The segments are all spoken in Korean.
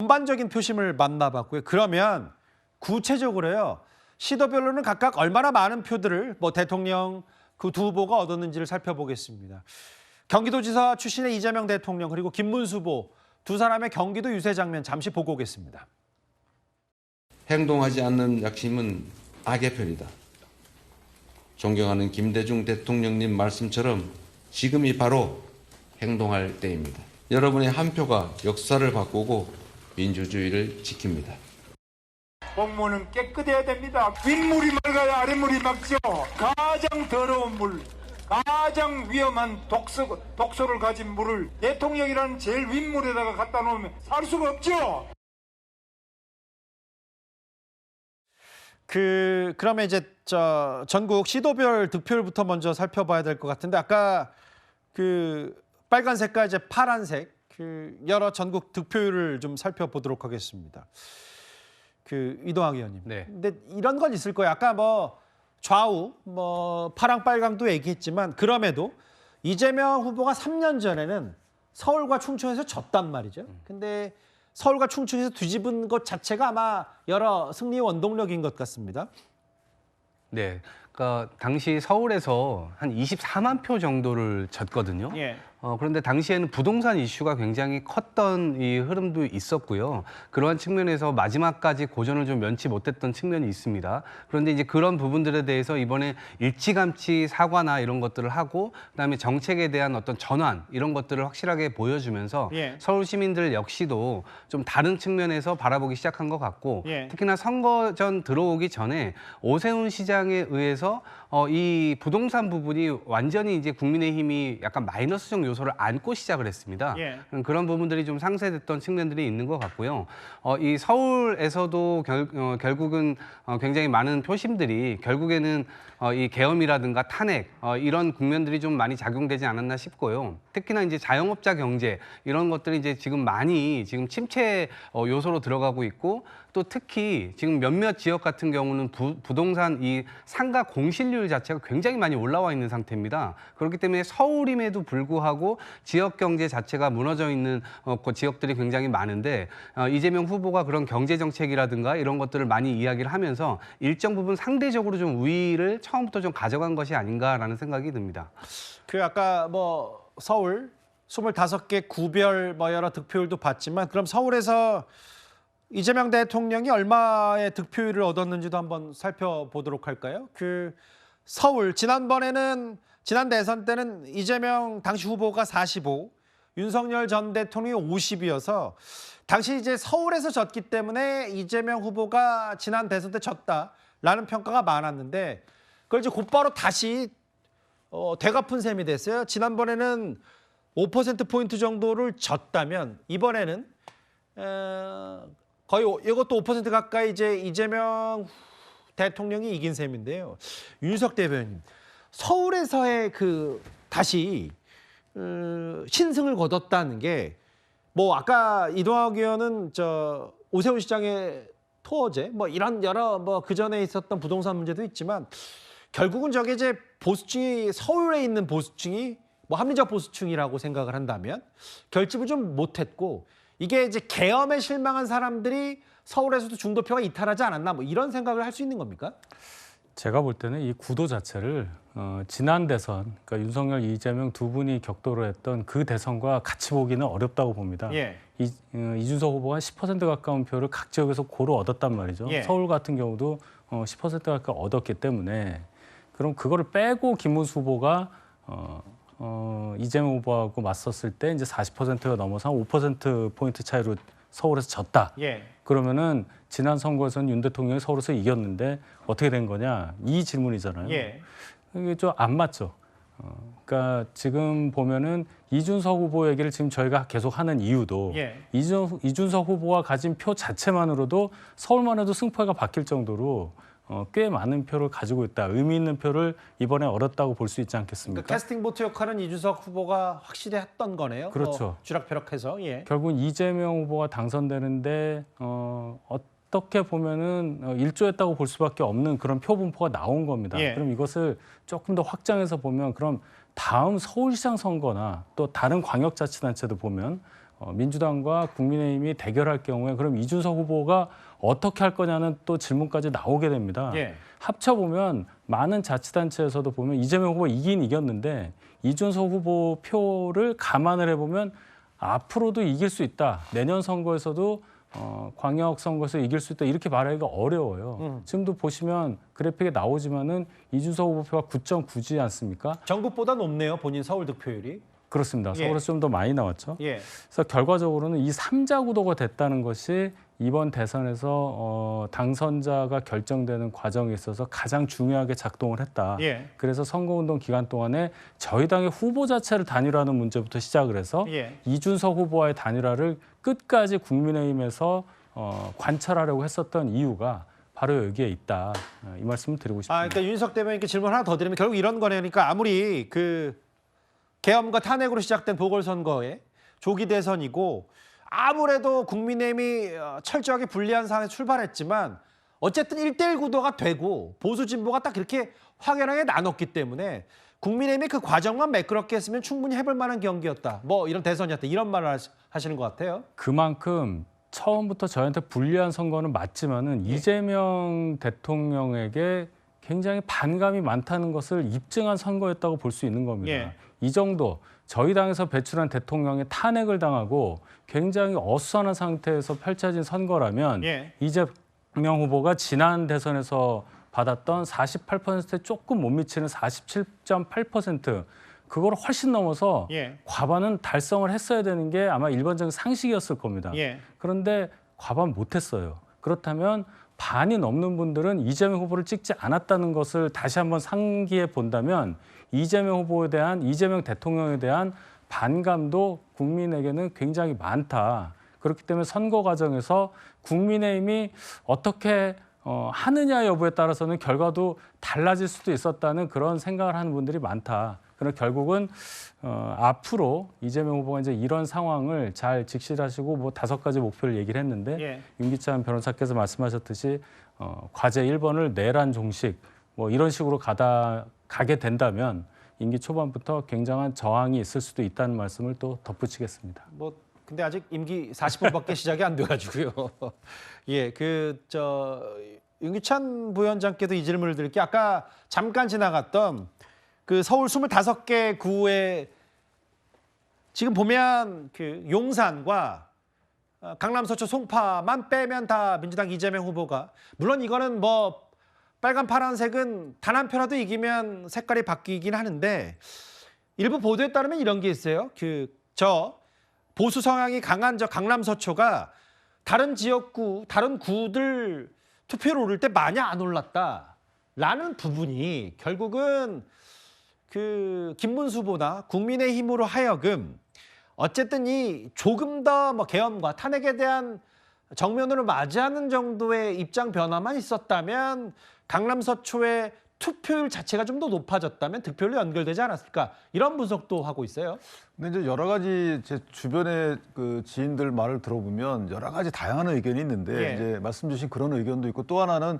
전반적인 표심을 만나봤고요. 그러면 구체적으로요. 시도별로는 각각 얼마나 많은 표들을 대통령 그 두 후보가 얻었는지를 살펴보겠습니다. 경기도지사 출신의 이재명 대통령 그리고 김문수 후보 두 사람의 경기도 유세 장면 잠시 보고 오겠습니다. 행동하지 않는 약심은 악의 편이다. 존경하는 김대중 대통령님 말씀처럼 지금이 바로 행동할 때입니다. 여러분의 한 표가 역사를 바꾸고 민주주의를 지킵니다. 공무원은 깨끗해야 됩니다. 윗물이 맑아야 아랫물이 맑죠. 가장 더러운 물, 가장 위험한 독소를 가진 물을 대통령이라는 제일 윗물에다가 갖다 놓으면 살 수가 없죠. 그러면 이제 전국 시도별 득표율부터 먼저 살펴봐야 될 것 같은데 아까 빨간색과 이제 파란색 여러 전국 득표율을 좀 살펴보도록 하겠습니다. 이동학 의원님. 네. 근데 이런 건 있을 거예요. 아까 좌우 파랑 빨강도 얘기했지만 그럼에도 이재명 후보가 3년 전에는 서울과 충청에서 졌단 말이죠. 근데 서울과 충청에서 뒤집은 것 자체가 아마 여러 승리의 원동력인 것 같습니다. 네. 그러니까 당시 서울에서 한 24만 표 정도를 졌거든요. 예. 그런데 당시에는 부동산 이슈가 굉장히 컸던 이 흐름도 있었고요. 그러한 측면에서 마지막까지 고전을 좀 면치 못했던 측면이 있습니다. 그런데 이제 그런 부분들에 대해서 이번에 일찌감치 사과나 이런 것들을 하고 그다음에 정책에 대한 어떤 전환 이런 것들을 확실하게 보여주면서 예. 서울 시민들 역시도 좀 다른 측면에서 바라보기 시작한 것 같고 예. 특히나 선거 전 들어오기 전에 오세훈 시장에 의해서 이 부동산 부분이 완전히 이제 국민의힘이 약간 마이너스적 요소를 안고 시작을 했습니다. 예. 그런 부분들이 좀 상쇄됐던 측면들이 있는 것 같고요. 이 서울에서도 결국은 굉장히 많은 표심들이 결국에는 이 계엄이라든가 탄핵 이런 국면들이 좀 많이 작용되지 않았나 싶고요. 특히나 이제 자영업자 경제 이런 것들이 이제 지금 많이 침체 요소로 들어가고 있고 또 특히 지금 몇몇 지역 같은 경우는 부동산 이 상가 공실률 자체가 굉장히 많이 올라와 있는 상태입니다. 그렇기 때문에 서울임에도 불구하고 지역 경제 자체가 무너져 있는 그 지역들이 굉장히 많은데 이재명 후보가 그런 경제 정책이라든가 이런 것들을 많이 이야기를 하면서 일정 부분 상대적으로 좀 우위를 처음부터 좀 가져간 것이 아닌가라는 생각이 듭니다. 아까 서울 25개 구별 여러 득표율도 봤지만 그럼 서울에서 이재명 대통령이 얼마의 득표율을 얻었는지도 한번 살펴보도록 할까요? 서울 지난 대선 때는 이재명 당시 후보가 45, 윤석열 전 대통령이 50이어서 당시 이제 서울에서 졌기 때문에 이재명 후보가 지난 대선 때 졌다라는 평가가 많았는데 그걸 이제 곧바로 다시 되갚은 셈이 됐어요. 지난번에는 5%포인트 정도를 졌다면 이번에는 거의 이것도 5% 가까이 이제 이재명 대통령이 이긴 셈인데요. 윤석 대변인, 서울에서의 다시 신승을 거뒀다는 게 아까 이동학 의원은 오세훈 시장의 토어제 이런 여러 그 전에 있었던 부동산 문제도 있지만 결국은 저게 이제 보수층이 서울에 있는 보수층이 합리적 보수층이라고 생각을 한다면 결집을 좀 못했고 이게 이제 계엄에 실망한 사람들이 서울에서도 중도표가 이탈하지 않았나 이런 생각을 할 수 있는 겁니까? 제가 볼 때는 이 구도 자체를 지난 대선, 그러니까 윤석열, 이재명 두 분이 격돌을 했던 그 대선과 같이 보기는 어렵다고 봅니다. 예. 이준석 후보가 10% 가까운 표를 각 지역에서 고루 얻었단 말이죠. 예. 서울 같은 경우도 10% 가까이 얻었기 때문에 그럼 그거를 빼고 김문수 후보가 이재명 후보하고 맞섰을 때 이제 40%가 넘어서 한 5%포인트 차이로 서울에서 졌다. 예. 그러면은 지난 선거에서는 윤 대통령이 서울에서 이겼는데 어떻게 된 거냐? 이 질문이잖아요. 예. 이게 좀 안 맞죠. 그러니까 지금 보면은 이준석 후보 얘기를 지금 저희가 계속 하는 이유도 예. 이준석 후보가 가진 표 자체만으로도 서울만 해도 승패가 바뀔 정도로 꽤 많은 표를 가지고 있다. 의미 있는 표를 이번에 얻었다고 볼 수 있지 않겠습니까? 그러니까 캐스팅 보트 역할은 이준석 후보가 확실히 했던 거네요. 그렇죠. 쥐락펴락해서. 예. 결국 이재명 후보가 당선되는데 어떻게 보면은 일조했다고 볼 수밖에 없는 그런 표 분포가 나온 겁니다. 예. 그럼 이것을 조금 더 확장해서 보면 그럼 다음 서울시장 선거나 또 다른 광역자치단체도 보면 민주당과 국민의힘이 대결할 경우에 그럼 이준석 후보가 어떻게 할 거냐는 또 질문까지 나오게 됩니다. 예. 합쳐보면 많은 자치단체에서도 보면 이재명 후보가 이긴 이겼는데 이준석 후보 표를 감안을 해보면 앞으로도 이길 수 있다. 내년 선거에서도 광역 선거에서 이길 수 있다. 이렇게 말하기가 어려워요. 지금도 보시면 그래픽에 나오지만은 이준석 후보 표가 9.9지 않습니까? 전국보다 높네요. 본인 서울 득표율이. 그렇습니다. 예. 서울에서 좀 더 많이 나왔죠. 예. 그래서 결과적으로는 이 3자 구도가 됐다는 것이 이번 대선에서 당선자가 결정되는 과정에 있어서 가장 중요하게 작동을 했다. 예. 그래서 선거운동 기간 동안에 저희 당의 후보 자체를 단일화하는 문제부터 시작을 해서 예. 이준석 후보와의 단일화를 끝까지 국민의힘에서 관철하려고 했었던 이유가 바로 여기에 있다. 이 말씀을 드리고 싶습니다. 그러니까 윤석 대변인께 질문 하나 더 드리면 결국 이런 거네요. 그러니까 아무리 그 계엄과 탄핵으로 시작된 보궐선거에 조기 대선이고 아무래도 국민의힘이 철저하게 불리한 상황에서 출발했지만 어쨌든 1대1 구도가 되고 보수 진보가 딱 그렇게 확연하게 나눴기 때문에 국민의힘이 그 과정만 매끄럽게 했으면 충분히 해볼 만한 경기였다. 뭐 이런 대선이었다. 이런 말을 하시는 것 같아요. 그만큼 처음부터 저희한테 불리한 선거는 맞지만은 이재명 대통령에게 굉장히 반감이 많다는 것을 입증한 선거였다고 볼 수 있는 겁니다. 예. 이 정도 저희 당에서 배출한 대통령이 탄핵을 당하고 굉장히 어수선한 상태에서 펼쳐진 선거라면 예. 이재명 후보가 지난 대선에서 받았던 48%에 조금 못 미치는 47.8% 그걸 훨씬 넘어서 예. 과반은 달성을 했어야 되는 게 아마 일반적인 상식이었을 겁니다. 예. 그런데 과반 못했어요. 그렇다면 반이 넘는 분들은 이재명 후보를 찍지 않았다는 것을 다시 한번 상기해 본다면 이재명 후보에 대한 이재명 대통령에 대한 반감도 국민에게는 굉장히 많다. 그렇기 때문에 선거 과정에서 국민의힘이 어떻게 하느냐 여부에 따라서는 결과도 달라질 수도 있었다는 그런 생각을 하는 분들이 많다. 그럼 결국은 앞으로 이재명 후보가 이제 이런 상황을 잘 직실하시고 뭐 5가지 목표를 얘기를 했는데 예. 윤기찬 변호사께서 말씀하셨듯이 과제 1번을 내란 종식 뭐 이런 식으로 가게 된다면 임기 초반부터 굉장한 저항이 있을 수도 있다는 말씀을 또 덧붙이겠습니다. 뭐 근데 아직 임기 40분밖에 시작이 안 돼가지고요. 예, 윤기찬 부위원장께도 이 질문을 드릴게요. 아까 잠깐 지나갔던 그 서울 25개 구에 지금 보면 그 용산과 강남, 서초, 송파만 빼면 다 민주당 이재명 후보가 물론 이거는 뭐 빨간 파란색은 단 한 표라도 이기면 색깔이 바뀌긴 하는데 일부 보도에 따르면 이런 게 있어요. 보수 성향이 강한 저 강남 서초가 다른 지역구, 다른 구들 투표율 오를 때 많이 안 올랐다라는 부분이 결국은 그 김문수 후보나 국민의힘으로 하여금 어쨌든 이 조금 더 뭐 계엄과 탄핵에 대한 정면으로 맞이하는 정도의 입장 변화만 있었다면 강남 서초의 투표율 자체가 좀 더 높아졌다면 득표율로 연결되지 않았을까 이런 분석도 하고 있어요. 근데 이제 여러 가지 제 주변의 그 지인들 말을 들어보면 여러 가지 다양한 의견이 있는데 예. 이제 말씀 주신 그런 의견도 있고 또 하나는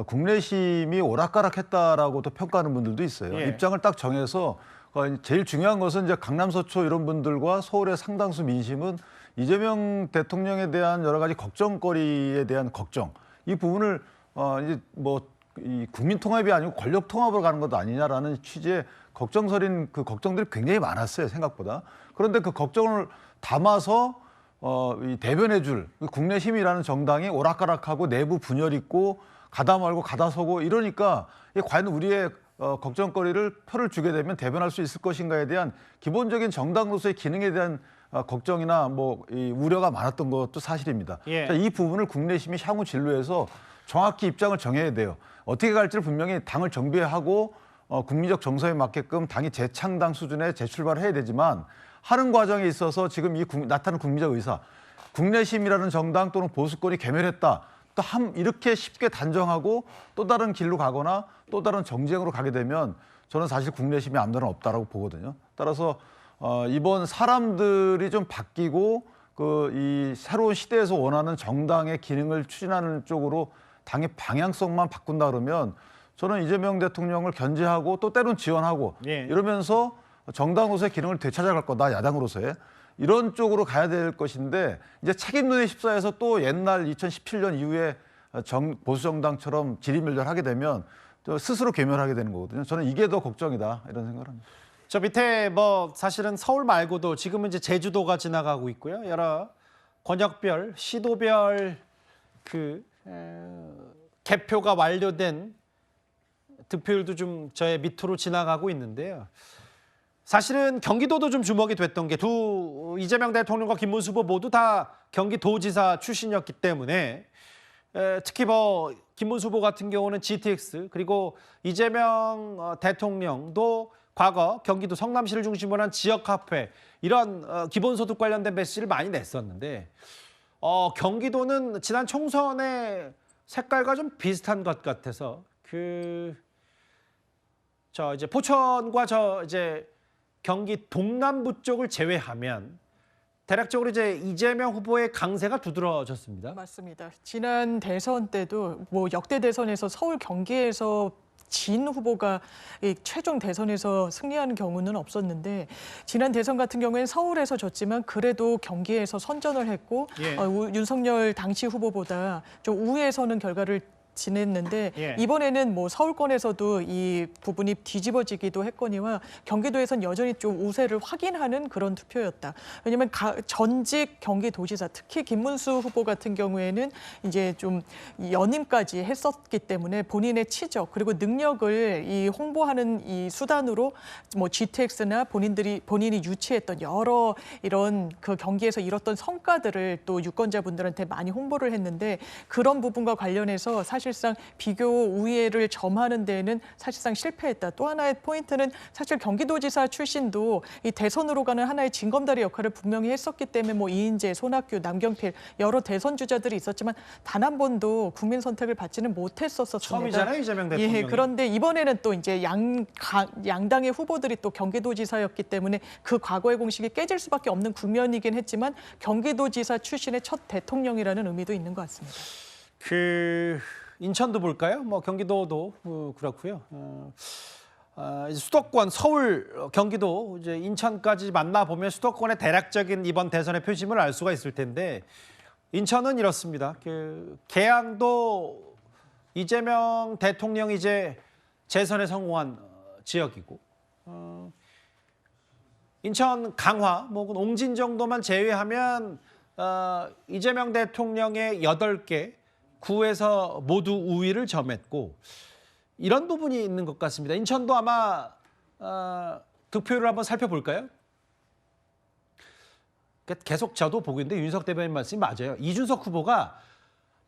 국내심이 오락가락했다라고 또 평가하는 분들도 있어요. 예. 입장을 딱 정해서 제일 중요한 것은 이제 강남 서초 이런 분들과 서울의 상당수 민심은 이재명 대통령에 대한 여러 가지 걱정거리에 대한 걱정 이 부분을 이제 뭐 이 국민 통합이 아니고 권력 통합으로 가는 것도 아니냐라는 취지의 걱정설인 그 걱정들이 굉장히 많았어요 생각보다. 그런데 그 걱정을 담아서 이 대변해줄 국내힘이라는 정당이 오락가락하고 내부 분열 있고 가다 말고 가다 서고 이러니까 이게 과연 우리의 걱정거리를 표를 주게 되면 대변할 수 있을 것인가에 대한 기본적인 정당으로서의 기능에 대한 걱정이나 뭐 이 우려가 많았던 것도 사실입니다. 예. 자, 이 부분을 국내심이 향후 진로에서 정확히 입장을 정해야 돼요. 어떻게 갈지를 분명히 당을 정비하고 국민적 정서에 맞게끔 당이 재창당 수준의 재출발을 해야 되지만 하는 과정에 있어서 지금 나타나는 국민적 의사, 국내심이라는 정당 또는 보수권이 괴멸했다. 또 이렇게 쉽게 단정하고 또 다른 길로 가거나 또 다른 정쟁으로 가게 되면 저는 사실 국내심이 아무데나 없다라고 보거든요. 따라서 이번 사람들이 좀 바뀌고 이 새로운 시대에서 원하는 정당의 기능을 추진하는 쪽으로 당의 방향성만 바꾼다 그러면 저는 이재명 대통령을 견제하고 또 때론 지원하고 예. 이러면서 정당으로서의 기능을 되찾아갈 거다 야당으로서의 이런 쪽으로 가야 될 것인데 이제 책임론에 휩싸여서 또 옛날 2017년 이후에 보수 정당처럼 지리멸렬하게 되면 또 스스로 괴멸하게 되는 거거든요. 저는 이게 더 걱정이다 이런 생각을 합니다. 저 밑에 뭐 사실은 서울 말고도 지금은 이제 제주도가 지나가고 있고요. 여러 권역별, 시도별 개표가 완료된 득표율도 좀 저의 밑으로 지나가고 있는데요. 사실은 경기도도 좀 주목이 됐던 게 이재명 대통령과 김문수 후보 모두 다 경기도지사 출신이었기 때문에 특히 뭐 김문수 후보 같은 경우는 GTX 그리고 이재명 대통령도 과거 경기도 성남시를 중심으로 한 지역화폐 이런 기본소득 관련된 메시지를 많이 냈었는데 경기도는 지난 총선의 색깔과 좀 비슷한 것 같아서 이제 포천과 이제 경기 동남부 쪽을 제외하면 대략적으로 이제 이재명 후보의 강세가 두드러졌습니다. 맞습니다. 지난 대선 때도 뭐 역대 대선에서 서울 경기에서 진 후보가 이 최종 대선에서 승리하는 경우는 없었는데 지난 대선 같은 경우에는 서울에서 졌지만 그래도 경기에서 선전을 했고 예. 윤석열 당시 후보보다 좀 우위에 서는 결과를 지냈는데 예. 이번에는 뭐 서울권에서도 이 부분이 뒤집어지기도 했거니와 경기도에선 여전히 좀 우세를 확인하는 그런 투표였다. 왜냐하면 전직 경기도지사 특히 김문수 후보 같은 경우에는 이제 좀 연임까지 했었기 때문에 본인의 치적 그리고 능력을 이 홍보하는 이 수단으로 뭐 GTX나 본인이 유치했던 여러 이런 그 경기에서 이뤘던 성과들을 또 유권자분들한테 많이 홍보를 했는데 그런 부분과 관련해서 사실상 비교 우위를 점하는 데에는 사실상 실패했다. 또 하나의 포인트는 사실 경기도지사 출신도 이 대선으로 가는 하나의 징검다리 역할을 분명히 했었기 때문에 뭐 이인재, 손학규, 남경필 여러 대선 주자들이 있었지만 단 한 번도 국민 선택을 받지는 못했었습니다. 처음이잖아요, 이재명 대통령이. 예, 그런데 이번에는 또 이제 양당의 후보들이 또 경기도지사였기 때문에 그 과거의 공식이 깨질 수밖에 없는 국면이긴 했지만 경기도지사 출신의 첫 대통령이라는 의미도 있는 것 같습니다. 인천도 볼까요? 뭐 경기도도 그렇고요. 이제 수도권, 서울, 경기도, 이제 인천까지 만나보면 수도권의 대략적인 이번 대선의 표심을 알 수가 있을 텐데 인천은 이렇습니다. 계양도 이재명 대통령이 이제 재선에 성공한 지역이고 인천 강화, 뭐 옹진 정도만 제외하면 이재명 대통령의 8개 구에서 모두 우위를 점했고 이런 부분이 있는 것 같습니다. 인천도 아마 득표율을 한번 살펴볼까요? 계속 저도 보고 있는데 윤석 대변인 말씀이 맞아요. 이준석 후보가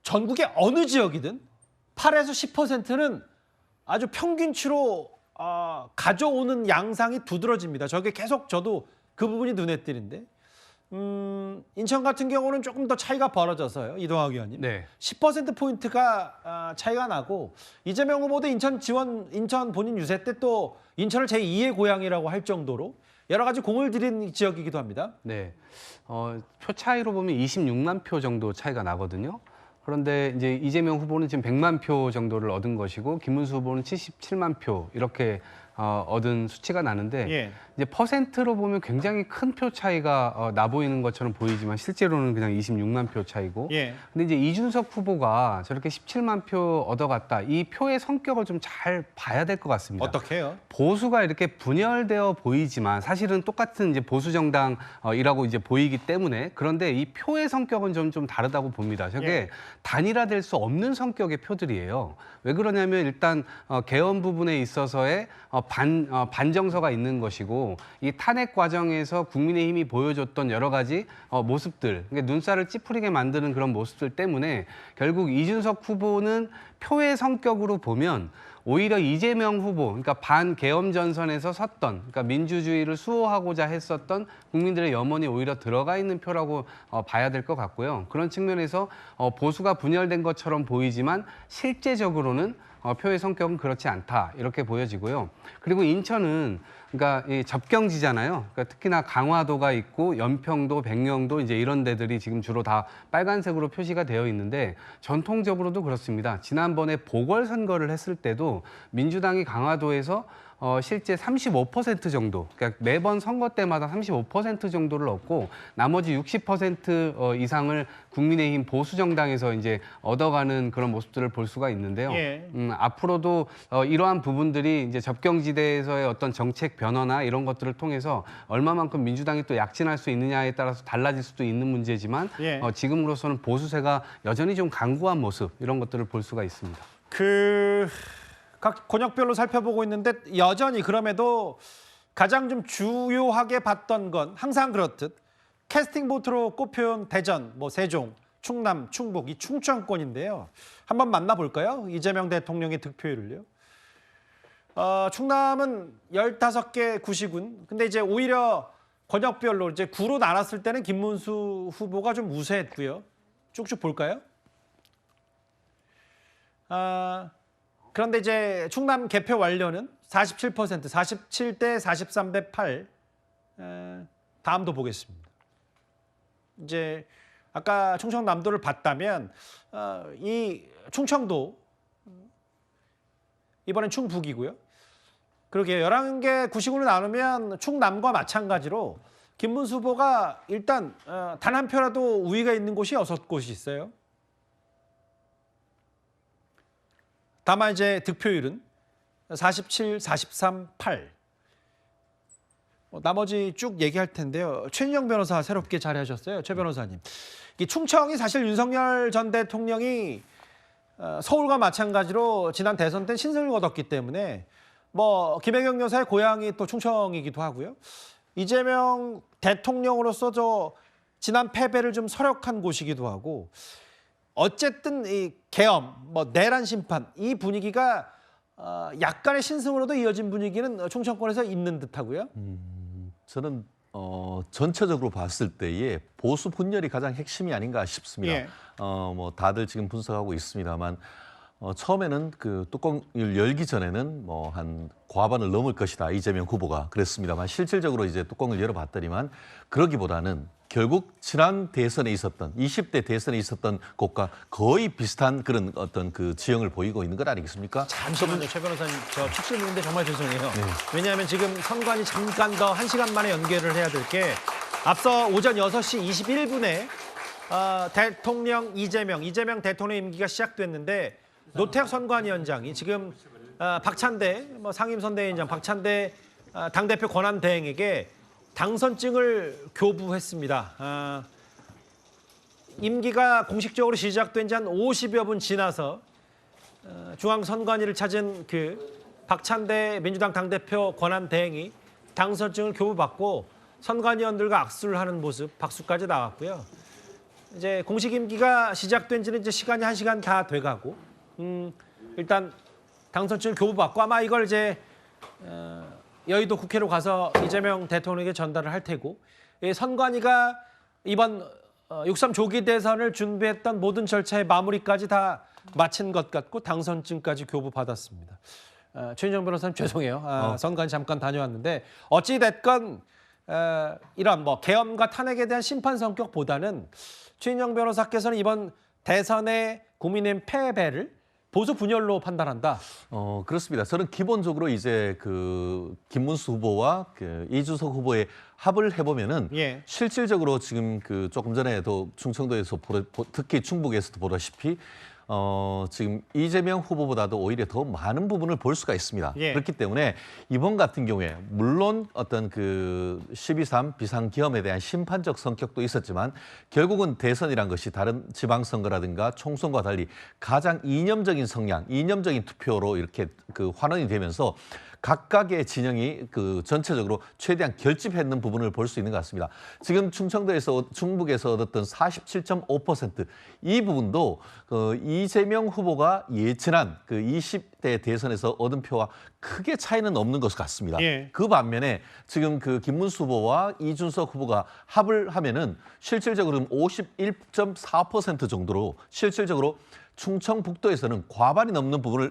전국의 어느 지역이든 8에서 10%는 아주 평균치로 가져오는 양상이 두드러집니다. 저게 계속 저도 그 부분이 눈에 띄는데 인천 같은 경우는 조금 더 차이가 벌어져서요. 이동학 의원님. 네. 10%포인트가 차이가 나고 이재명 후보도 인천 본인 유세 때 또 인천을 제2의 고향이라고 할 정도로 여러 가지 공을 들인 지역이기도 합니다. 네. 표 차이로 보면 26만 표 정도 차이가 나거든요. 그런데 이제 이재명 후보는 지금 100만 표 정도를 얻은 것이고 김문수 후보는 77만 표 이렇게 얻은 수치가 나는데 예. 이제 퍼센트로 보면 굉장히 큰 표 차이가 나 보이는 것처럼 보이지만 실제로는 그냥 26만 표 차이고. 예. 근데 이제 이준석 후보가 저렇게 17만 표 얻어갔다. 이 표의 성격을 좀 잘 봐야 될 것 같습니다. 어떻게 해요? 보수가 이렇게 분열되어 보이지만 사실은 똑같은 이제 보수 정당이라고 이제 보이기 때문에 그런데 이 표의 성격은 좀 다르다고 봅니다. 저게 예. 단일화될 수 없는 성격의 표들이에요. 왜 그러냐면 일단 개헌 부분에 있어서의 반정서가 있는 것이고 이 탄핵 과정에서 국민의힘이 보여줬던 여러 가지 모습들, 그러니까 눈살을 찌푸리게 만드는 그런 모습들 때문에 결국 이준석 후보는 표의 성격으로 보면 오히려 이재명 후보, 그러니까 반계엄 전선에서 섰던, 그러니까 민주주의를 수호하고자 했었던 국민들의 염원이 오히려 들어가 있는 표라고 봐야 될 것 같고요. 그런 측면에서 보수가 분열된 것처럼 보이지만 실제적으로는 표의 성격은 그렇지 않다 이렇게 보여지고요. 그리고 인천은 그러니까 이 접경지잖아요. 그러니까 특히나 강화도가 있고 연평도, 백령도 이제 이런 데들이 지금 주로 다 빨간색으로 표시가 되어 있는데 전통적으로도 그렇습니다. 지난번에 보궐선거를 했을 때도 민주당이 강화도에서 실제 35% 정도, 그러니까 매번 선거 때마다 35% 정도를 얻고 나머지 60% 이상을 국민의힘 보수 정당에서 이제 얻어가는 그런 모습들을 볼 수가 있는데요. 예. 앞으로도 이러한 부분들이 이제 접경지대에서의 어떤 정책 변화나 이런 것들을 통해서 얼마만큼 민주당이 또 약진할 수 있느냐에 따라서 달라질 수도 있는 문제지만 예. 지금으로서는 보수세가 여전히 좀 강구한 모습 이런 것들을 볼 수가 있습니다. 각 권역별로 살펴보고 있는데 여전히 그럼에도 가장 좀 주요하게 봤던 건 항상 그렇듯 캐스팅 보트로 꼽혀온 대전, 뭐 세종, 충남, 충북 이 충청권인데요. 한번 만나볼까요? 이재명 대통령의 득표율을요. 충남은 15개 구시군. 근데 이제 오히려 권역별로 이제 구로 나눴을 때는 김문수 후보가 좀 우세했고요. 쭉쭉 볼까요? 그런데 이제 충남 개표 완료는 47%, 47대 43대 8. 다음도 보겠습니다. 이제 아까 충청남도를 봤다면 이 충청도 이번엔 충북이고요. 그러게 11개 구시군을 나누면 충남과 마찬가지로 김문수 후보가 일단 단 한 표라도 우위가 있는 곳이 6곳이 있어요. 다만 이제 득표율은 47, 43, 8. 나머지 쭉 얘기할 텐데요. 최인영 변호사 새롭게 자리하셨어요. 최 변호사님. 이 충청이 사실 윤석열 전 대통령이 서울과 마찬가지로 지난 대선 때 신승을 거뒀기 때문에 뭐 김혜경 여사의 고향이 또 충청이기도 하고요. 이재명 대통령으로서 지난 패배를 좀 서력한 곳이기도 하고 어쨌든 이 계엄, 뭐 내란 심판 이 분위기가 약간의 신승으로도 이어진 분위기는 충청권에서 있는 듯하고요. 저는 전체적으로 봤을 때에 보수 분열이 가장 핵심이 아닌가 싶습니다. 예. 뭐 다들 지금 분석하고 있습니다만 처음에는 그 뚜껑을 열기 전에는 뭐 한 과반을 넘을 것이다 이재명 후보가 그랬습니다만 실질적으로 이제 뚜껑을 열어봤더니만 그러기보다는 결국 지난 대선에 있었던 20대 대선에 있었던 곳과 거의 비슷한 그런 어떤 그 지형을 보이고 있는 것 아니겠습니까? 잠시만요, 최 변호사님. 저 축실문인데 정말 죄송해요. 왜냐하면 지금 선관위 잠깐 더 1시간 만에 연결을 해야 될 게 앞서 오전 6시 21분에 대통령 이재명 대통령 임기가 시작됐는데 노태학 선관위원장이 지금 박찬대 상임선대위원장 박찬대 당대표 권한대행에게 당선증을 교부했습니다. 임기가 공식적으로 시작된 지 한 50여 분 지나서 중앙선관위를 찾은 그 박찬대 민주당 당대표 권한대행이 당선증을 교부받고 선관위원들과 악수를 하는 모습, 박수까지 나왔고요. 이제 공식 임기가 시작된 지는 이제 시간이 1시간 다 돼가고 일단 당선증을 교부받고 아마 이걸 이제 여의도 국회로 가서 이재명 대통령에게 전달을 할 테고 선관위가 이번 6.3 조기 대선을 준비했던 모든 절차의 마무리까지 다 마친 것 같고 당선증까지 교부받았습니다. 최인정 변호사님 죄송해요. 선관위 잠깐 다녀왔는데 어찌 됐건 이런 뭐 계엄과 탄핵에 대한 심판 성격보다는 최인정 변호사께서는 이번 대선의 국민의힘 패배를 보수 분열로 판단한다. 그렇습니다. 저는 기본적으로 이제 그 김문수 후보와 그 이준석 후보의 합을 해보면은 예. 실질적으로 지금 그 조금 전에도 충청도에서 특히 충북에서도 보다시피 지금 이재명 후보보다도 오히려 더 많은 부분을 볼 수가 있습니다. 예. 그렇기 때문에 이번 같은 경우에 물론 어떤 그 12.3 비상기엄에 대한 심판적 성격도 있었지만 결국은 대선이란 것이 다른 지방선거라든가 총선과 달리 가장 이념적인 성향, 이념적인 투표로 이렇게 그 환원이 되면서 각각의 진영이 그 전체적으로 최대한 결집했는 부분을 볼 수 있는 것 같습니다. 지금 충북에서 얻었던 47.5% 이 부분도 이재명 후보가 예측한 그 20대 대선에서 얻은 표와 크게 차이는 없는 것 같습니다. 예. 그 반면에 지금 그 김문수 후보와 이준석 후보가 합을 하면은 실질적으로 51.4% 정도로 실질적으로 충청북도에서는 과반이 넘는 부분을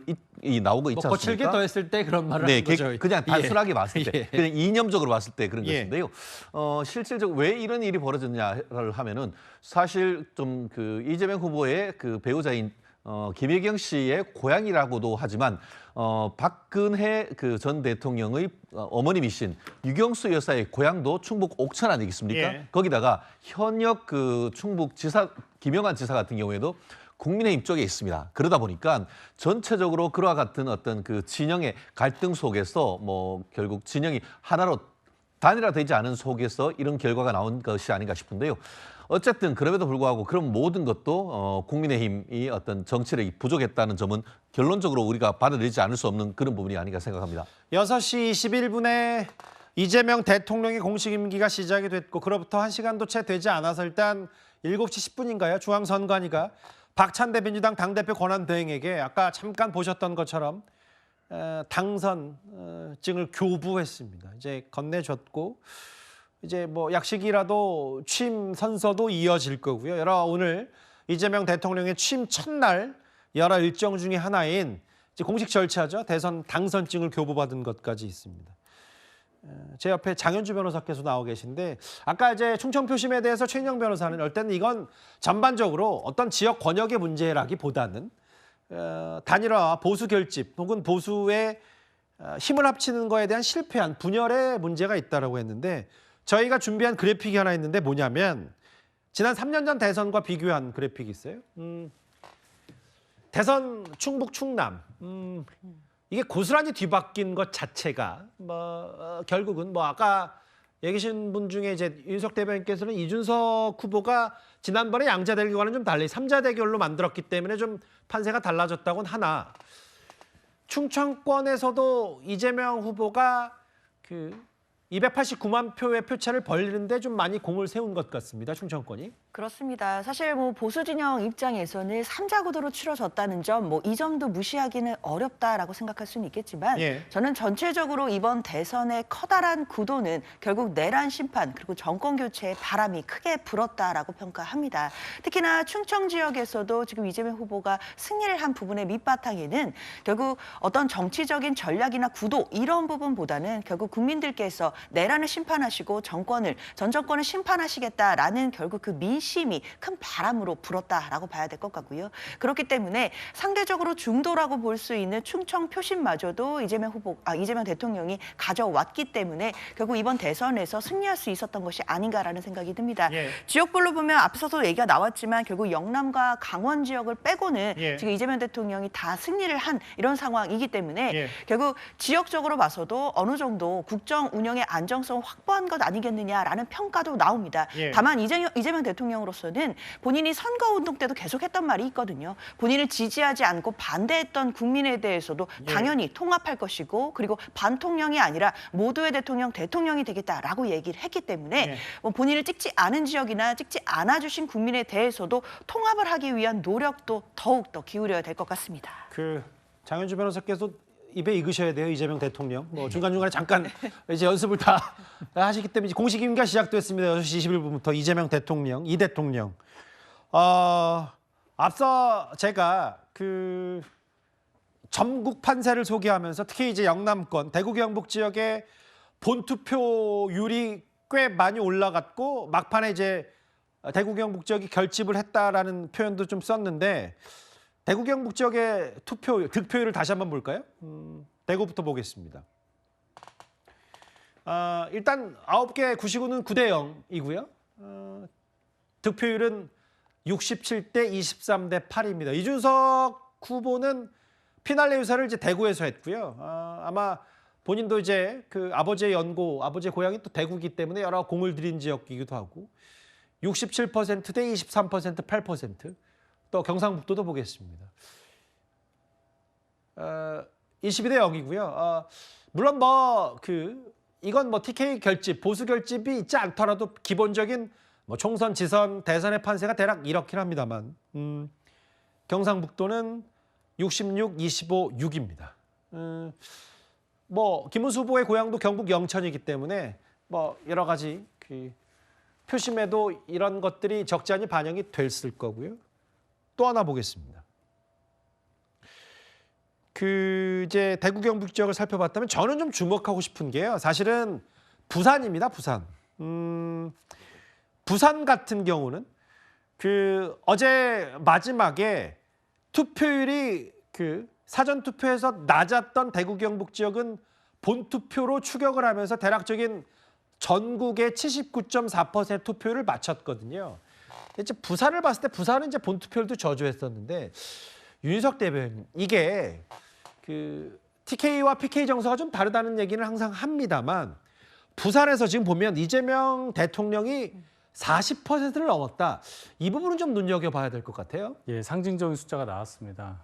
나오고 있지 않습니까? 거칠게 더했을 때 그런 말을 네, 하는 거죠. 그냥 단순하게 예. 봤을 때, 예. 그냥 이념적으로 봤을 때 그런 예. 것인데요. 실질적으로 왜 이런 일이 벌어졌냐를 하면은 사실 좀 그 이재명 후보의 그 배우자인 김혜경 씨의 고향이라고도 하지만 박근혜 그 전 대통령의 어머님이신 유경수 여사의 고향도 충북 옥천 아니겠습니까? 예. 거기다가 현역 그 충북 지사 김영환 지사 같은 경우에도 국민의힘 쪽에 있습니다. 그러다 보니까 전체적으로 그와 같은 어떤 그 진영의 갈등 속에서 뭐 결국 진영이 하나로 단일화되지 않은 속에서 이런 결과가 나온 것이 아닌가 싶은데요. 어쨌든 그럼에도 불구하고 그런 모든 것도 국민의힘이 어떤 정치력이 부족했다는 점은 결론적으로 우리가 받아들이지 않을 수 없는 그런 부분이 아닌가 생각합니다. 6시 21분에 이재명 대통령의 공식 임기가 시작이 됐고 그로부터 1시간도 채 되지 않아서 일단 7시 10분인가요? 중앙선관위가 박찬대 민주당 당대표 권한대행에게 아까 잠깐 보셨던 것처럼 당선증을 교부했습니다. 이제 건네줬고 이제 뭐 약식이라도 취임 선서도 이어질 거고요. 오늘 이재명 대통령의 취임 첫날 여러 일정 중에 하나인 이제 공식 절차죠. 대선 당선증을 교부받은 것까지 있습니다. 제 옆에 장현주 변호사께서 나와 계신데 아까 이제 충청 표심에 대해서 최인영 변호사는 열 때는 이건 전반적으로 어떤 지역 권역의 문제라기보다는 단일화, 보수 결집 혹은 보수의 힘을 합치는 거에 대한 실패한 분열의 문제가 있다라고 했는데 저희가 준비한 그래픽이 하나 있는데 뭐냐면 지난 3년 전 대선과 비교한 그래픽이 있어요. 대선 충북 충남 이게 고스란히 뒤바뀐 것 자체가 결국은 아까 얘기하신 분 중에 이제 윤석 대변인께서는 이준석 후보가 지난번에 양자 대결과는 좀 달리 3자 대결로 만들었기 때문에 좀 판세가 달라졌다고는 하나 충청권에서도 이재명 후보가 289만 표의 표차를 벌리는데 좀 많이 공을 세운 것 같습니다. 충청권이. 그렇습니다. 사실 보수 진영 입장에서는 3자 구도로 치러졌다는 점, 이 점도 무시하기는 어렵다라고 생각할 수는 있겠지만 예. 저는 전체적으로 이번 대선의 커다란 구도는 결국 내란 심판 그리고 정권 교체의 바람이 크게 불었다라고 평가합니다. 특히나 충청 지역에서도 지금 이재명 후보가 승리를 한 부분의 밑바탕에는 결국 어떤 정치적인 전략이나 구도 이런 부분보다는 결국 국민들께서 내란을 심판하시고 전 정권을 심판하시겠다라는 결국 그 민심이 큰 바람으로 불었다라고 봐야 될 것 같고요. 그렇기 때문에 상대적으로 중도라고 볼 수 있는 충청 표심마저도 이재명 대통령이 가져왔기 때문에 결국 이번 대선에서 승리할 수 있었던 것이 아닌가라는 생각이 듭니다. 예. 지역별로 보면 앞서도 얘기가 나왔지만 결국 영남과 강원 지역을 빼고는 예. 지금 이재명 대통령이 다 승리를 한 이런 상황이기 때문에 예. 결국 지역적으로 봐서도 어느 정도 국정 운영의 안정성을 확보한 것 아니겠느냐라는 평가도 나옵니다. 예. 다만 이재명 대통령으로서는 본인이 선거운동 때도 계속했던 말이 있거든요. 본인을 지지하지 않고 반대했던 국민에 대해서도 당연히 통합할 것이고 그리고 반통령이 아니라 모두의 대통령이 되겠다라고 얘기를 했기 때문에 본인을 찍지 않은 지역이나 찍지 않아주신 국민에 대해서도 통합을 하기 위한 노력도 더욱 더 기울여야 될 것 같습니다. 장현주 변호사께서 입에 익으셔야 돼요. 이재명 대통령. 중간중간에 잠깐 이제 연습을 다 하시기 때문에 이제 공식 임기가 시작됐습니다. 6시 21분부터 이재명 대통령, 이 대통령. 앞서 제가 전국 판세를 소개하면서 특히 이제 영남권, 대구 경북 지역의 본투표율이 꽤 많이 올라갔고 막판에 이제 대구 경북 지역이 결집을 했다라는 표현도 좀 썼는데 대구 경북 지역의 득표율을 다시 한번 볼까요? 대구부터 보겠습니다. 일단 9개 구시구는 9대 0이고요. 득표율은 67대 23대 8입니다. 이준석 후보는 피날레 유사를 이제 대구에서 했고요. 아마 본인도 이제 아버지의 아버지의 고향이 또 대구이기 때문에 여러 공을 들인 지역이기도 하고 67%대 23%, 8%. 또 경상북도도 보겠습니다. 22대 0이고요. 물론 이건 TK 결집, 보수 결집이 있지 않더라도 기본적인 총선, 지선, 대선의 판세가 대략 이렇긴 합니다만 경상북도는 66, 25, 6입니다. 김문수 후보의 고향도 경북 영천이기 때문에 여러 가지 표심에도 이런 것들이 적지 않게 반영이 됐을 거고요. 또 하나 보겠습니다. 이제 대구 경북 지역을 살펴봤다면 저는 좀 주목하고 싶은 게요. 사실은 부산입니다. 부산. 부산 같은 경우는 어제 마지막에 투표율이 그 사전 투표에서 낮았던 대구 경북 지역은 본 투표로 추격을 하면서 대략적인 전국의 79.4% 투표율을 마쳤거든요. 이제 부산을 봤을 때 부산은 이제 본 투표율도 저조했었는데 윤석 대변인 이게 그 TK와 PK 정서가 좀 다르다는 얘기는 항상 합니다만 부산에서 지금 보면 이재명 대통령이 40%를 넘었다. 이 부분은 좀 눈여겨봐야 될 것 같아요. 예, 상징적인 숫자가 나왔습니다.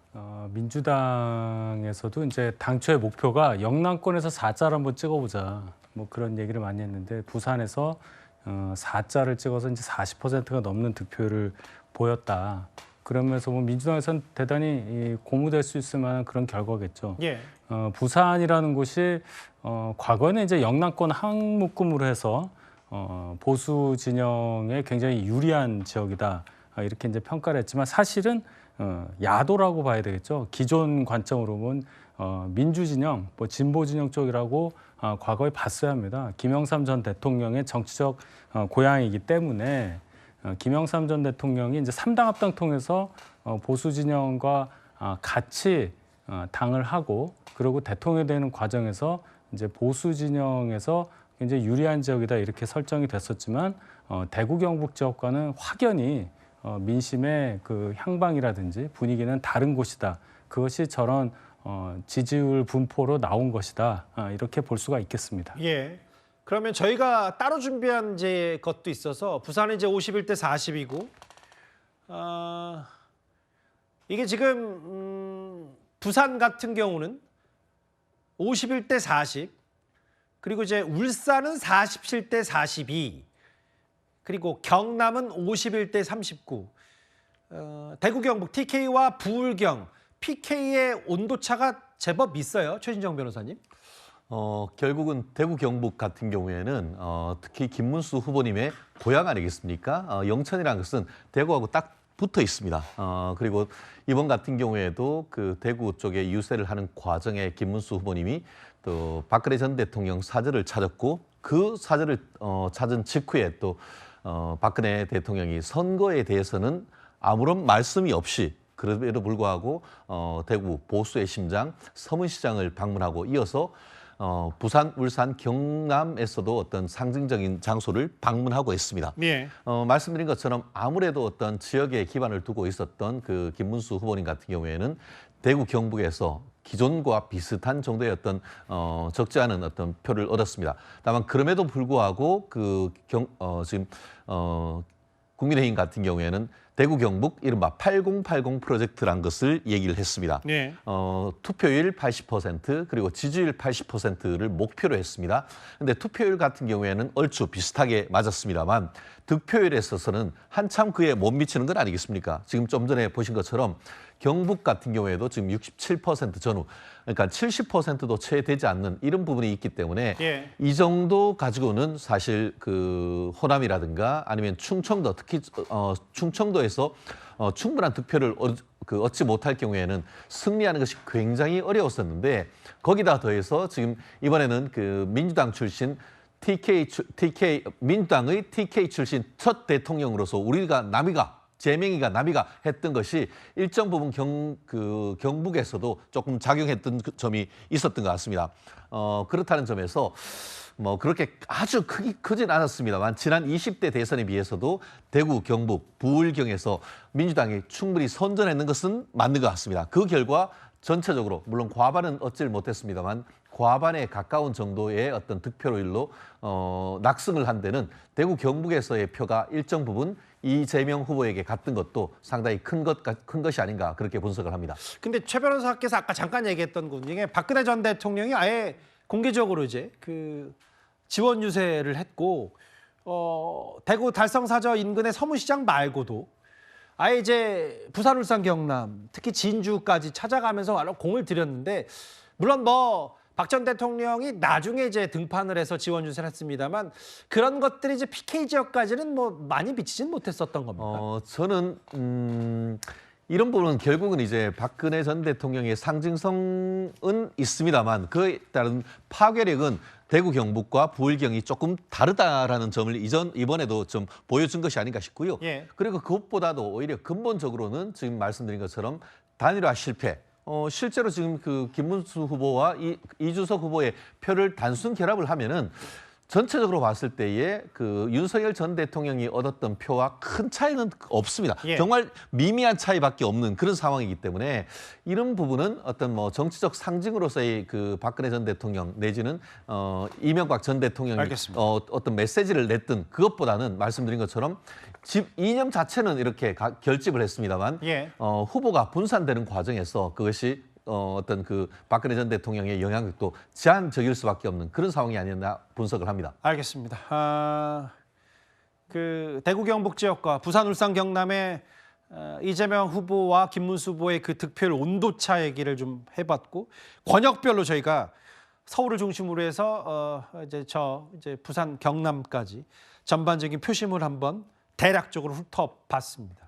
민주당에서도 이제 당초의 목표가 영남권에서 4자를 한번 찍어보자. 뭐 그런 얘기를 많이 했는데 부산에서 4자를 찍어서 이제 40%가 넘는 득표를 보였다. 그러면서 뭐 민주당에서는 대단히 고무될 수 있을 만한 그런 결과겠죠. 예. 부산이라는 곳이 과거에는 이제 영남권 항목금으로 해서 보수 진영에 굉장히 유리한 지역이다 이렇게 이제 평가를 했지만 사실은 야도라고 봐야 되겠죠. 기존 관점으로 보면 민주 진영, 뭐 진보 진영 쪽이라고 과거에 봤어야 합니다. 김영삼 전 대통령의 정치적 고향이기 때문에 김영삼 전 대통령이 이제 3당 합당 통해서 보수 진영과 같이 당을 하고 그리고 대통령이 되는 과정에서 이제 보수 진영에서 굉장히 유리한 지역이다 이렇게 설정이 됐었지만 대구 경북 지역과는 확연히 민심의 그 향방이라든지 분위기는 다른 곳이다. 그것이 저런 지지율 분포로 나온 것이다. 이렇게 볼 수가 있겠습니다. 예. 그러면 저희가 따로 준비한 이제 것도 있어서 부산은 이제 51대 40이고 이게 지금 부산 같은 경우는 51대 40 그리고 이제 울산은 47대 42 그리고 경남은 51대 39 대구 경북 TK와 부울경 PK의 온도차가 제법 있어요. 최진정 변호사님. 결국은 대구 경북 같은 경우에는 특히 김문수 후보님의 고향 아니겠습니까? 영천이라는 것은 대구하고 딱 붙어 있습니다. 그리고 이번 같은 경우에도 그 대구 쪽에 유세를 하는 과정에 김문수 후보님이 또 박근혜 전 대통령 사저를 찾았고 그 사저를 찾은 직후에 또 박근혜 대통령이 선거에 대해서는 아무런 말씀이 없이 그럼에도 불구하고 대구 보수의 심장 서문시장을 방문하고 이어서 부산, 울산, 경남에서도 어떤 상징적인 장소를 방문하고 있습니다. 예. 말씀드린 것처럼 아무래도 어떤 지역에 기반을 두고 있었던 그 김문수 후보님 같은 경우에는 대구 경북에서 기존과 비슷한 정도의 어떤 적지 않은 어떤 표를 얻었습니다. 다만 그럼에도 불구하고 지금 국민의힘 같은 경우에는 대구 경북 이른바 8080 프로젝트란 것을 얘기를 했습니다. 네. 투표율 80% 그리고 지지율 80%를 목표로 했습니다. 근데 투표율 같은 경우에는 얼추 비슷하게 맞았습니다만 득표율에 있어서는 한참 그에 못 미치는 건 아니겠습니까? 지금 좀 전에 보신 것처럼 경북 같은 경우에도 지금 67% 전후, 그러니까 70%도 채 되지 않는 이런 부분이 있기 때문에 예. 이 정도 가지고는 사실 그 호남이라든가 아니면 충청도, 특히 충청도에서 충분한 득표를 얻지 못할 경우에는 승리하는 것이 굉장히 어려웠었는데 거기다 더해서 지금 이번에는 그 민주당 출신 민주당의 TK 출신 첫 대통령으로서 우리가 남이가 제명이가 남이가 했던 것이 일정 부분 경북에서도 조금 작용했던 점이 있었던 것 같습니다. 그렇다는 점에서 뭐 그렇게 아주 크진 않았습니다만 지난 20대 대선에 비해서도 대구, 경북, 부울경에서 민주당이 충분히 선전했는 것은 맞는 것 같습니다. 그 결과 전체적으로 물론 과반은 얻질 못했습니다만 과반에 가까운 정도의 어떤 득표율로 낙승을 한 데는 대구 경북에서의 표가 일정 부분 이재명 후보에게 갔던 것도 상당히 큰 것이 아닌가 그렇게 분석을 합니다. 근데 최 변호사께서 아까 잠깐 얘기했던 것 중에 박근혜 전 대통령이 아예 공개적으로 이제 그 지원 유세를 했고 대구 달성사저 인근의 서문시장 말고도 아예 이제 부산, 울산, 경남 특히 진주까지 찾아가면서 공을 들였는데 물론 뭐 박 전 대통령이 나중에 이제 등판을 해서 지원 유세를 했습니다만 그런 것들이 이제 PK 지역까지는 뭐 많이 미치진 못했었던 겁니다. 저는 이런 부분은 결국은 이제 박근혜 전 대통령의 상징성은 있습니다만 그에 따른 파괴력은 대구 경북과 부울경이 조금 다르다라는 점을 이번에도 좀 보여준 것이 아닌가 싶고요. 예. 그리고 그것보다도 오히려 근본적으로는 지금 말씀드린 것처럼 단일화 실패. 실제로 지금 그 김문수 후보와 이준석 후보의 표를 단순 결합을 하면은 전체적으로 봤을 때에 그 윤석열 전 대통령이 얻었던 표와 큰 차이는 없습니다. 예. 정말 미미한 차이밖에 없는 그런 상황이기 때문에 이런 부분은 어떤 뭐 정치적 상징으로서의 그 박근혜 전 대통령 내지는 이명박 전 대통령이 알겠습니다. 어떤 메시지를 냈던 그것보다는 말씀드린 것처럼 이념 자체는 이렇게 결집을 했습니다만 예. 후보가 분산되는 과정에서 그것이 어떤 그 박근혜 전 대통령의 영향력도 제한적일 수밖에 없는 그런 상황이 아니었나 분석을 합니다. 알겠습니다. 그 대구 경북 지역과 부산, 울산, 경남의 이재명 후보와 김문수 후보의 그 득표율 온도차 얘기를 좀 해봤고 권역별로 저희가 서울을 중심으로 해서 이제 부산, 경남까지 전반적인 표심을 한번 대략적으로 훑어봤습니다.